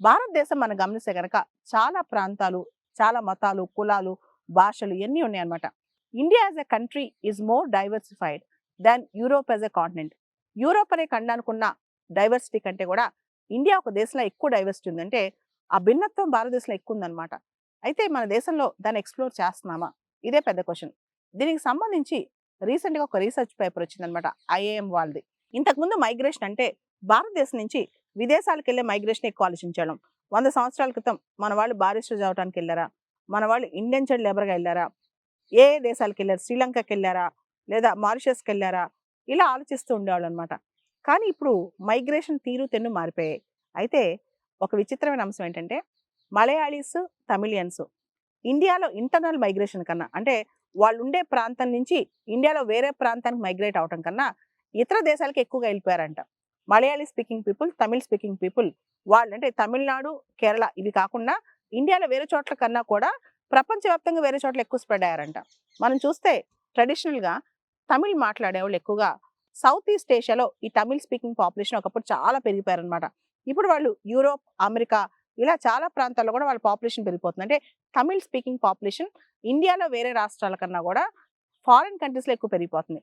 భారతదేశం మనం గమనిస్తే గనక చాలా ప్రాంతాలు, చాలా మతాలు, కులాలు, భాషలు ఇయన్నీ ఉన్నాయన్నమాట. India as a country is more diversified than Europe as a continent. Europe అనే ఖండానికి ఉన్న డైవర్సిటీ కంటే కూడా ఇండియా ఒక దేశంలో ఎక్కువ డైవర్సిటీ ఉంది. అంటే ఆ భిన్నత్వం భారతదేశంలో ఎక్కువ ఉందన్నమాట. అయితే మన దేశంలో దాన్ని ఎక్స్‌ప్లోర్ చేస్తున్నామా? ఇదే పెద్ద క్వెషన్. దీనికి సంబంధించి రీసెంట్‌గా ఒక రీసెర్చ్ పేపర్ వచ్చిందన్నమాట ఐఐఎం వాళ్ళది. ఇంతకుముందు మైగ్రేషన్ అంటే భారతదేశం నుంచి విదేశాలకెళ్ళే మైగ్రేషన్ ఎక్కువ ఆలోచించేవాళ్ళం. 100 సంవత్సరాల క్రితం మన వాళ్ళు బారిస్టర్స్ అవ్వటానికి ఎళ్లారా? మన వాళ్ళు ఇండెంచర్డ్ లేబర్‌గా ఎళ్లారా? ఏ ఏ దేశాలకెళ్లారు? శ్రీలంకకెళ్లారా? లేదా మారిషస్‌కెళ్లారా? ఇలా ఆలోచిస్తూ ఉండేవాళ్ళనమాట. కానీ ఇప్పుడు మైగ్రేషన్ తీరు తెన్ను మారిపోయాయి. అయితే ఒక విచిత్రమైన అంశం ఏంటంటే మలయాళీస్, తమిళియన్స్ ఇండియాలో ఇంటర్నల్ మైగ్రేషన్ కన్నా అంటే వాళ్ళుండే ప్రాంతం నుంచి ఇండియాలో వేరే ప్రాంతానికి మైగ్రేట్ అవ్వటం కన్నా ఇతర దేశాలకు ఎక్కువగా వెళ్ళిపోయారంట. Malayali speaking people, Tamil speaking people వాళ్ళంటే తమిళనాడు, కేరళ ఇవి కాకుండా ఇండియాలో వేరే చోట్ల కన్నా కూడా ప్రపంచవ్యాప్తంగా వేరే చోట్ల ఎక్కువ స్ప్రెడ్ అయ్యారంట. మనం చూస్తే ట్రెడిషనల్‌గా తమిళ్ మాట్లాడేవాళ్ళు ఎక్కువగా సౌత్ ఈస్ట్ ఏషియాలో ఈ తమిళ్ స్పీకింగ్ పాపులేషన్ ఒకప్పుడు చాలా పెరిగిపోయారనమాట. ఇప్పుడు వాళ్ళు యూరోప్, అమెరికా ఇలా చాలా ప్రాంతాల్లో కూడా వాళ్ళ పాపులేషన్ పెరిగిపోతుంది. అంటే తమిళ్ స్పీకింగ్ పాపులేషన్ ఇండియాలో వేరే రాష్ట్రాల కన్నా కూడా ఫారిన్ కంట్రీస్‌లో ఎక్కువ పెరిగిపోతుంది.